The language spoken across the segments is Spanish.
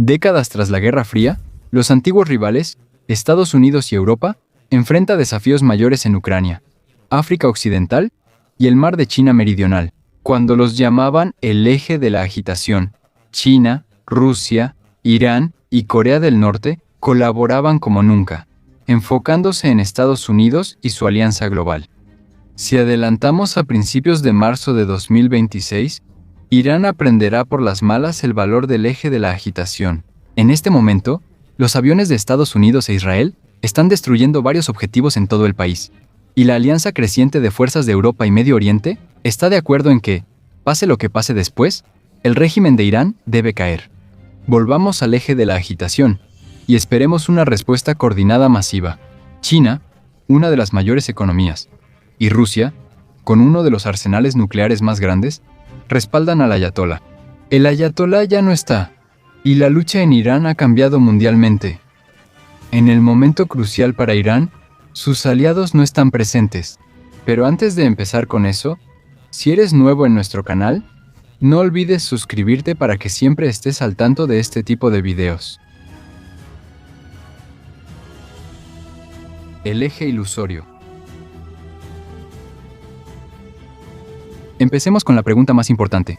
Décadas tras la Guerra Fría, los antiguos rivales, Estados Unidos y Europa, enfrentan desafíos mayores en Ucrania, África Occidental y el Mar de China Meridional, cuando los llamaban el eje de la agitación. China, Rusia, Irán y Corea del Norte colaboraban como nunca, enfocándose en Estados Unidos y su alianza global. Si adelantamos a principios de marzo de 2026, Irán aprenderá por las malas el valor del eje de la agitación. En este momento, los aviones de Estados Unidos e Israel están destruyendo varios objetivos en todo el país, y la alianza creciente de fuerzas de Europa y Medio Oriente está de acuerdo en que, pase lo que pase después, el régimen de Irán debe caer. Volvamos al eje de la agitación, y esperemos una respuesta coordinada masiva. China, una de las mayores economías, y Rusia, con uno de los arsenales nucleares más grandes, respaldan al ayatolá. El ayatolá ya no está, y la lucha en Irán ha cambiado mundialmente. En el momento crucial para Irán, sus aliados no están presentes. Pero antes de empezar con eso, si eres nuevo en nuestro canal, no olvides suscribirte para que siempre estés al tanto de este tipo de videos. El eje ilusorio. Empecemos con la pregunta más importante.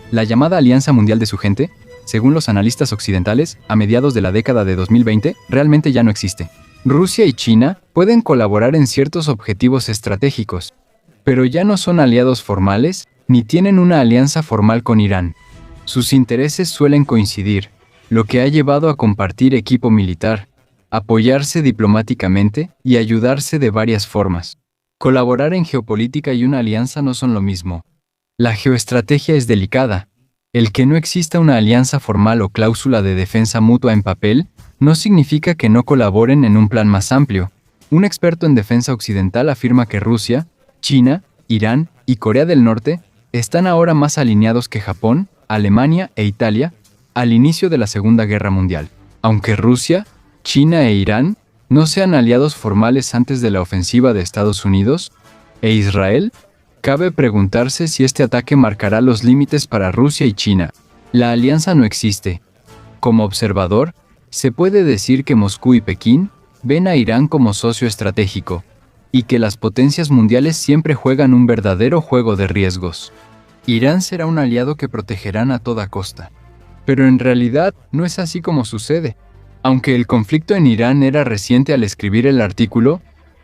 La llamada Alianza Mundial de su gente, según los analistas occidentales, a mediados de la década de 2020, realmente ya no existe. Rusia y China pueden colaborar en ciertos objetivos estratégicos, pero ya no son aliados formales ni tienen una alianza formal con Irán. Sus intereses suelen coincidir, lo que ha llevado a compartir equipo militar, apoyarse diplomáticamente y ayudarse de varias formas. Colaborar en geopolítica y una alianza no son lo mismo. La geoestrategia es delicada. El que no exista una alianza formal o cláusula de defensa mutua en papel no significa que no colaboren en un plan más amplio. Un experto en defensa occidental afirma que Rusia, China, Irán y Corea del Norte están ahora más alineados que Japón, Alemania e Italia al inicio de la Segunda Guerra Mundial. Aunque Rusia, China e Irán no sean aliados formales antes de la ofensiva de Estados Unidos e Israel, cabe preguntarse si este ataque marcará los límites para Rusia y China. La alianza no existe. Como observador, se puede decir que Moscú y Pekín ven a Irán como socio estratégico, y que las potencias mundiales siempre juegan un verdadero juego de riesgos. Irán será un aliado que protegerán a toda costa. Pero en realidad no es así como sucede. Aunque el conflicto en Irán era reciente al escribir el artículo,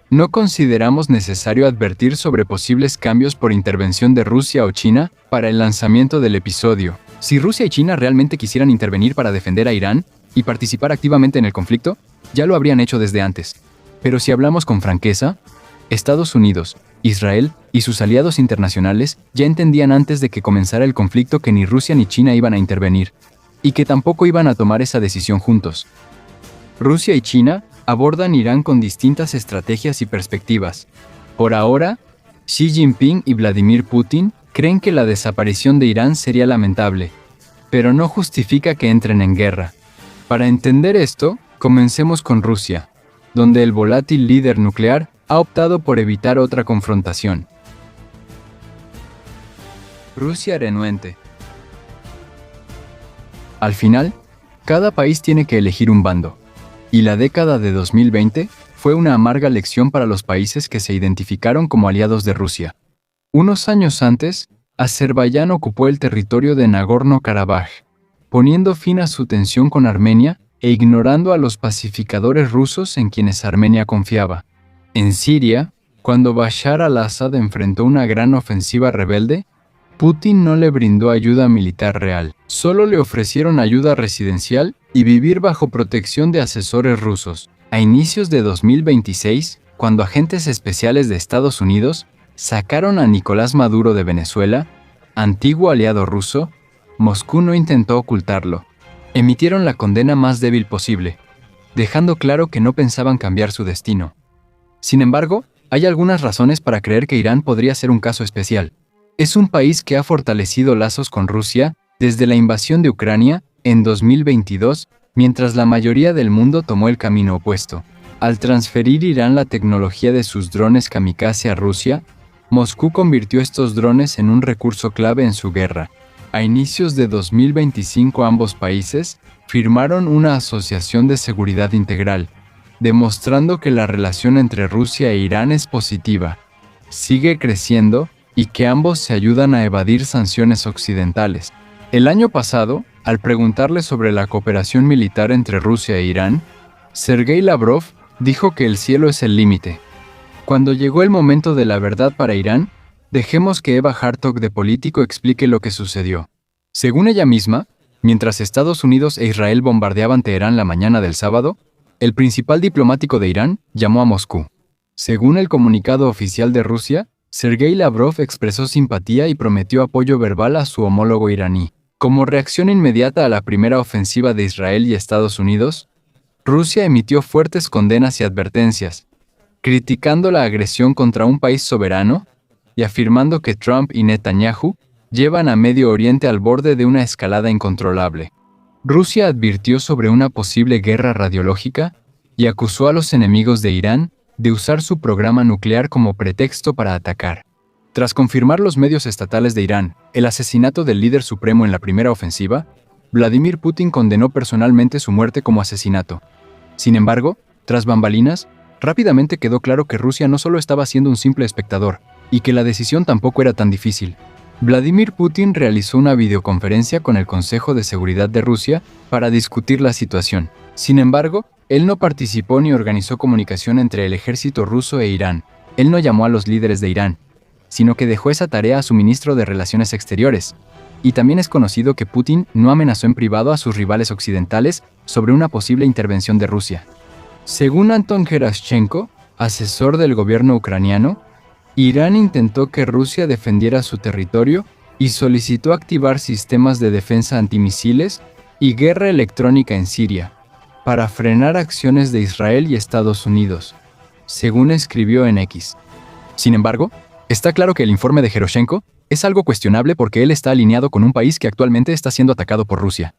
no consideramos necesario advertir sobre posibles cambios por intervención de Rusia o China para el lanzamiento del episodio. Si Rusia y China realmente quisieran intervenir para defender a Irán y participar activamente en el conflicto, ya lo habrían hecho desde antes. Pero si hablamos con franqueza, Estados Unidos, Israel y sus aliados internacionales ya entendían antes de que comenzara el conflicto que ni Rusia ni China iban a intervenir, y que tampoco iban a tomar esa decisión juntos. Rusia y China abordan Irán con distintas estrategias y perspectivas. Por ahora, Xi Jinping y Vladimir Putin creen que la desaparición de Irán sería lamentable, pero no justifica que entren en guerra. Para entender esto, comencemos con Rusia, donde el volátil líder nuclear ha optado por evitar otra confrontación. Rusia renuente. Al final, cada país tiene que elegir un bando, y la década de 2020 fue una amarga lección para los países que se identificaron como aliados de Rusia. Unos años antes, Azerbaiyán ocupó el territorio de Nagorno-Karabaj, poniendo fin a su tensión con Armenia e ignorando a los pacificadores rusos en quienes Armenia confiaba. En Siria, cuando Bashar al-Assad enfrentó una gran ofensiva rebelde, Putin no le brindó ayuda militar real, solo le ofrecieron ayuda residencial y vivir bajo protección de asesores rusos. A inicios de 2026, cuando agentes especiales de Estados Unidos sacaron a Nicolás Maduro de Venezuela, antiguo aliado ruso, Moscú no intentó ocultarlo. Emitieron la condena más débil posible, dejando claro que no pensaban cambiar su destino. Sin embargo, hay algunas razones para creer que Irán podría ser un caso especial. Es un país que ha fortalecido lazos con Rusia desde la invasión de Ucrania en 2022, mientras la mayoría del mundo tomó el camino opuesto. Al transferir Irán la tecnología de sus drones kamikaze a Rusia, Moscú convirtió estos drones en un recurso clave en su guerra. A inicios de 2025 ambos países firmaron una asociación de seguridad integral, demostrando que la relación entre Rusia e Irán es positiva, sigue creciendo y que ambos se ayudan a evadir sanciones occidentales. El año pasado, al preguntarle sobre la cooperación militar entre Rusia e Irán, Sergei Lavrov dijo que el cielo es el límite. Cuando llegó el momento de la verdad para Irán, dejemos que Eva Hartog de Político explique lo que sucedió. Según ella misma, mientras Estados Unidos e Israel bombardeaban Teherán la mañana del sábado, el principal diplomático de Irán llamó a Moscú. Según el comunicado oficial de Rusia, Sergei Lavrov expresó simpatía y prometió apoyo verbal a su homólogo iraní. Como reacción inmediata a la primera ofensiva de Israel y Estados Unidos, Rusia emitió fuertes condenas y advertencias, criticando la agresión contra un país soberano y afirmando que Trump y Netanyahu llevan a Medio Oriente al borde de una escalada incontrolable. Rusia advirtió sobre una posible guerra radiológica y acusó a los enemigos de Irán de usar su programa nuclear como pretexto para atacar. Tras confirmar los medios estatales de Irán el asesinato del líder supremo en la primera ofensiva, Vladimir Putin condenó personalmente su muerte como asesinato. Sin embargo, tras bambalinas, rápidamente quedó claro que Rusia no solo estaba siendo un simple espectador, y que la decisión tampoco era tan difícil. Vladimir Putin realizó una videoconferencia con el Consejo de Seguridad de Rusia para discutir la situación. Sin embargo, él no participó ni organizó comunicación entre el ejército ruso e Irán. Él no llamó a los líderes de Irán, sino que dejó esa tarea a su ministro de Relaciones Exteriores. Y también es conocido que Putin no amenazó en privado a sus rivales occidentales sobre una posible intervención de Rusia. Según Anton Gerashchenko, asesor del gobierno ucraniano, Irán intentó que Rusia defendiera su territorio y solicitó activar sistemas de defensa antimisiles y guerra electrónica en Siria, para frenar acciones de Israel y Estados Unidos, según escribió en X. Sin embargo, está claro que el informe de Gerashchenko es algo cuestionable porque él está alineado con un país que actualmente está siendo atacado por Rusia.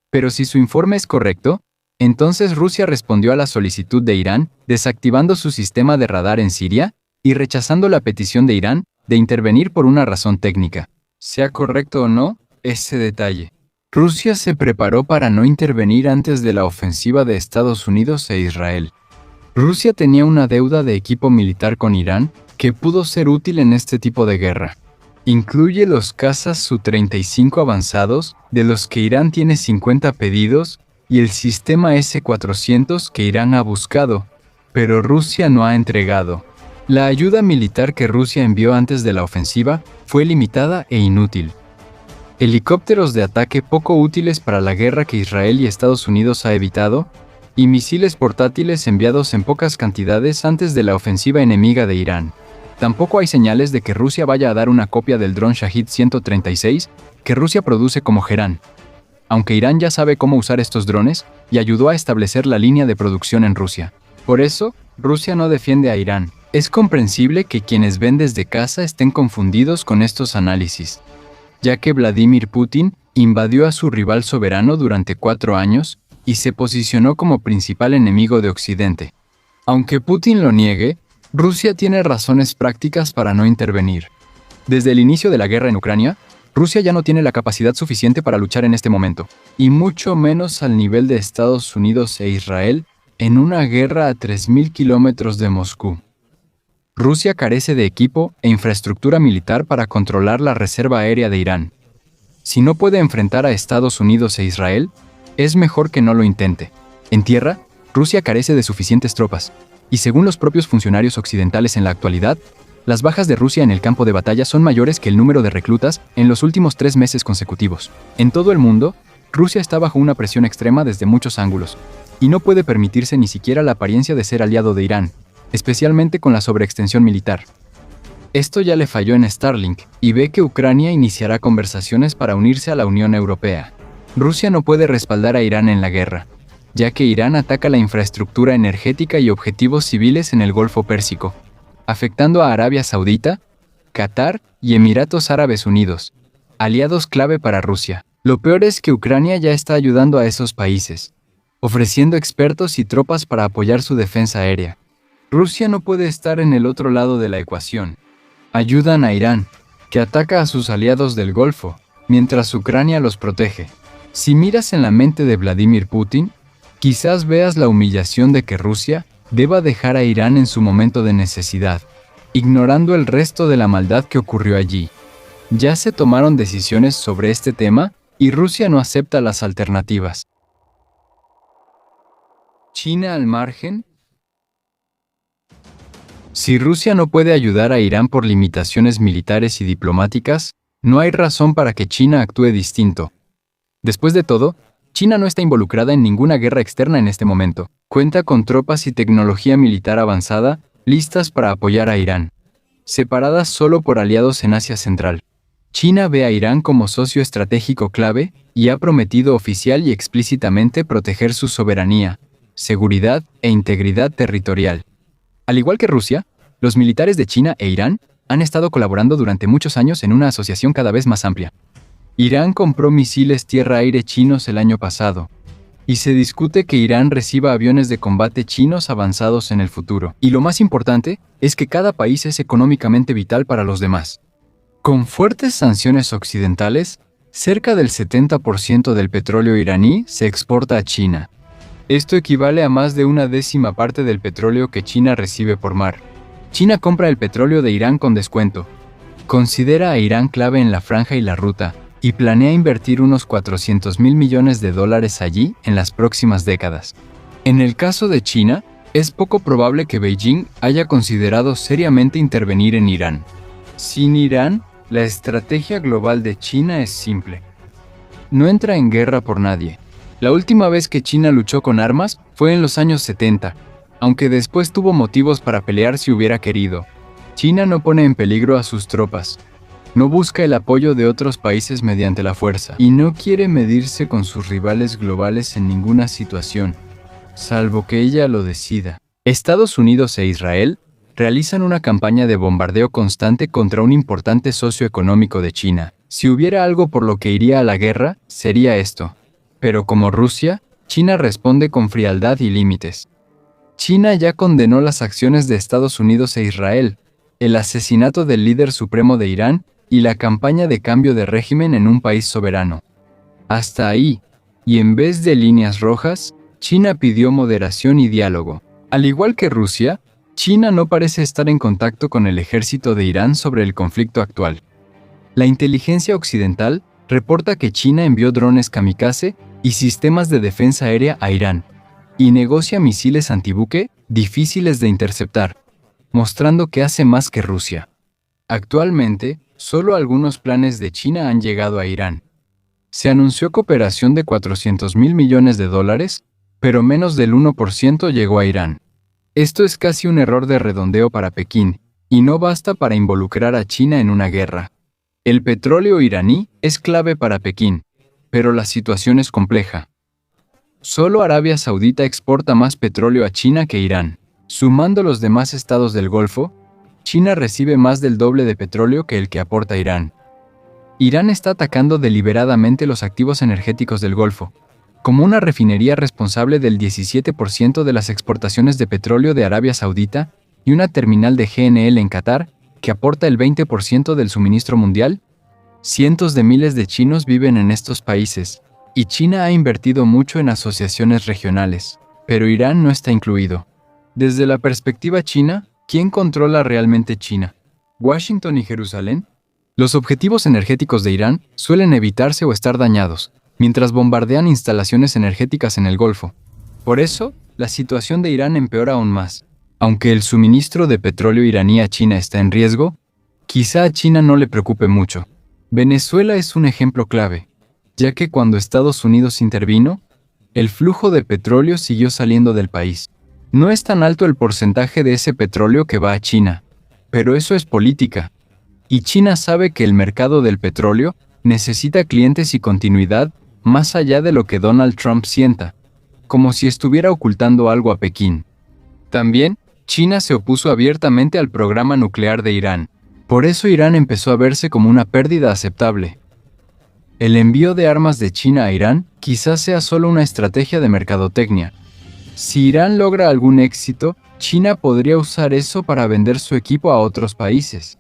Pero si su informe es correcto, entonces Rusia respondió a la solicitud de Irán desactivando su sistema de radar en Siria y rechazando la petición de Irán de intervenir por una razón técnica. Sea correcto o no, ese detalle. Rusia se preparó para no intervenir antes de la ofensiva de Estados Unidos e Israel. Rusia tenía una deuda de equipo militar con Irán que pudo ser útil en este tipo de guerra. Incluye los cazas Su-35 avanzados, de los que Irán tiene 50 pedidos, y el sistema S-400 que Irán ha buscado, pero Rusia no ha entregado. La ayuda militar que Rusia envió antes de la ofensiva fue limitada e inútil. Helicópteros de ataque poco útiles para la guerra que Israel y Estados Unidos ha evitado, y misiles portátiles enviados en pocas cantidades antes de la ofensiva enemiga de Irán. Tampoco hay señales de que Rusia vaya a dar una copia del dron Shahid 136 que Rusia produce como Gerán, aunque Irán ya sabe cómo usar estos drones y ayudó a establecer la línea de producción en Rusia. Por eso, Rusia no defiende a Irán. Es comprensible que quienes ven desde casa estén confundidos con estos análisis, ya que Vladimir Putin invadió a su rival soberano durante 4 años y se posicionó como principal enemigo de Occidente. Aunque Putin lo niegue, Rusia tiene razones prácticas para no intervenir. Desde el inicio de la guerra en Ucrania, Rusia ya no tiene la capacidad suficiente para luchar en este momento, y mucho menos al nivel de Estados Unidos e Israel en una guerra a 3.000 kilómetros de Moscú. Rusia carece de equipo e infraestructura militar para controlar la reserva aérea de Irán. Si no puede enfrentar a Estados Unidos e Israel, es mejor que no lo intente. En tierra, Rusia carece de suficientes tropas, y según los propios funcionarios occidentales en la actualidad, las bajas de Rusia en el campo de batalla son mayores que el número de reclutas en los últimos 3 meses consecutivos. En todo el mundo, Rusia está bajo una presión extrema desde muchos ángulos, y no puede permitirse ni siquiera la apariencia de ser aliado de Irán, especialmente con la sobreextensión militar. Esto ya le falló en Starlink, y ve que Ucrania iniciará conversaciones para unirse a la Unión Europea. Rusia no puede respaldar a Irán en la guerra, ya que Irán ataca la infraestructura energética y objetivos civiles en el Golfo Pérsico, afectando a Arabia Saudita, Qatar y Emiratos Árabes Unidos, aliados clave para Rusia. Lo peor es que Ucrania ya está ayudando a esos países, ofreciendo expertos y tropas para apoyar su defensa aérea. Rusia no puede estar en el otro lado de la ecuación. Ayudan a Irán, que ataca a sus aliados del Golfo, mientras Ucrania los protege. Si miras en la mente de Vladimir Putin, quizás veas la humillación de que Rusia deba dejar a Irán en su momento de necesidad, ignorando el resto de la maldad que ocurrió allí. Ya se tomaron decisiones sobre este tema y Rusia no acepta las alternativas. ¿China al margen? Si Rusia no puede ayudar a Irán por limitaciones militares y diplomáticas, no hay razón para que China actúe distinto. Después de todo, China no está involucrada en ninguna guerra externa en este momento. Cuenta con tropas y tecnología militar avanzada listas para apoyar a Irán, separadas solo por aliados en Asia Central. China ve a Irán como socio estratégico clave y ha prometido oficial y explícitamente proteger su soberanía, seguridad e integridad territorial. Al igual que Rusia, los militares de China e Irán han estado colaborando durante muchos años en una asociación cada vez más amplia. Irán compró misiles tierra-aire chinos el año pasado, y se discute que Irán reciba aviones de combate chinos avanzados en el futuro. Y lo más importante es que cada país es económicamente vital para los demás. Con fuertes sanciones occidentales, cerca del 70% del petróleo iraní se exporta a China. Esto equivale a más de 1/10 parte del petróleo que China recibe por mar. China compra el petróleo de Irán con descuento. Considera a Irán clave en la franja y la ruta, y planea invertir unos $400.000 millones allí en las próximas décadas. En el caso de China, es poco probable que Beijing haya considerado seriamente intervenir en Irán. Sin Irán, la estrategia global de China es simple. No entra en guerra por nadie. La última vez que China luchó con armas fue en los años 70, aunque después tuvo motivos para pelear si hubiera querido. China no pone en peligro a sus tropas. No busca el apoyo de otros países mediante la fuerza, y no quiere medirse con sus rivales globales en ninguna situación, salvo que ella lo decida. Estados Unidos e Israel realizan una campaña de bombardeo constante contra un importante socio económico de China. Si hubiera algo por lo que iría a la guerra, sería esto. Pero como Rusia, China responde con frialdad y límites. China ya condenó las acciones de Estados Unidos e Israel, el asesinato del líder supremo de Irán y la campaña de cambio de régimen en un país soberano. Hasta ahí, y en vez de líneas rojas, China pidió moderación y diálogo. Al igual que Rusia, China no parece estar en contacto con el ejército de Irán sobre el conflicto actual. La inteligencia occidental reporta que China envió drones kamikaze y sistemas de defensa aérea a Irán, y negocia misiles antibuque difíciles de interceptar, mostrando que hace más que Rusia. Actualmente, solo algunos planes de China han llegado a Irán. Se anunció cooperación de $400.000 millones, pero menos del 1% llegó a Irán. Esto es casi un error de redondeo para Pekín, y no basta para involucrar a China en una guerra. El petróleo iraní es clave para Pekín, pero la situación es compleja. Solo Arabia Saudita exporta más petróleo a China que Irán. Sumando los demás estados del Golfo, China recibe más del doble de petróleo que el que aporta Irán. Irán está atacando deliberadamente los activos energéticos del Golfo, como una refinería responsable del 17% de las exportaciones de petróleo de Arabia Saudita y una terminal de GNL en Qatar, que aporta el 20% del suministro mundial. Cientos de miles de chinos viven en estos países, y China ha invertido mucho en asociaciones regionales, pero Irán no está incluido. Desde la perspectiva china, ¿quién controla realmente China? ¿Washington y Jerusalén? Los objetivos energéticos de Irán suelen evitarse o estar dañados, mientras bombardean instalaciones energéticas en el Golfo. Por eso, la situación de Irán empeora aún más. Aunque el suministro de petróleo iraní a China está en riesgo, quizá a China no le preocupe mucho. Venezuela es un ejemplo clave, ya que cuando Estados Unidos intervino, el flujo de petróleo siguió saliendo del país. No es tan alto el porcentaje de ese petróleo que va a China, pero eso es política. Y China sabe que el mercado del petróleo necesita clientes y continuidad más allá de lo que Donald Trump sienta, como si estuviera ocultando algo a Pekín. También, China se opuso abiertamente al programa nuclear de Irán. Por eso Irán empezó a verse como una pérdida aceptable. El envío de armas de China a Irán quizás sea solo una estrategia de mercadotecnia. Si Irán logra algún éxito, China podría usar eso para vender su equipo a otros países.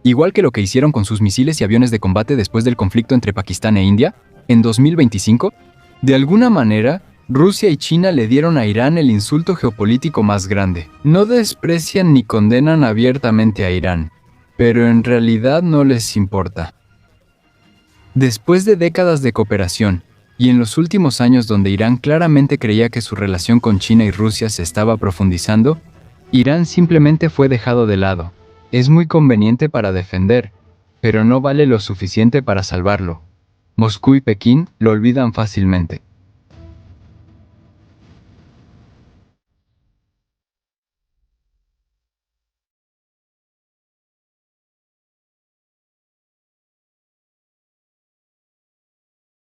igual que lo que hicieron con sus misiles y aviones de combate después del conflicto entre Pakistán e India, en 2025, de alguna manera, Rusia y China le dieron a Irán el insulto geopolítico más grande. No desprecian ni condenan abiertamente a Irán, pero en realidad no les importa. Después de décadas de cooperación, y en los últimos años donde Irán claramente creía que su relación con China y Rusia se estaba profundizando, Irán simplemente fue dejado de lado. Es muy conveniente para defender, pero no vale lo suficiente para salvarlo. Moscú y Pekín lo olvidan fácilmente.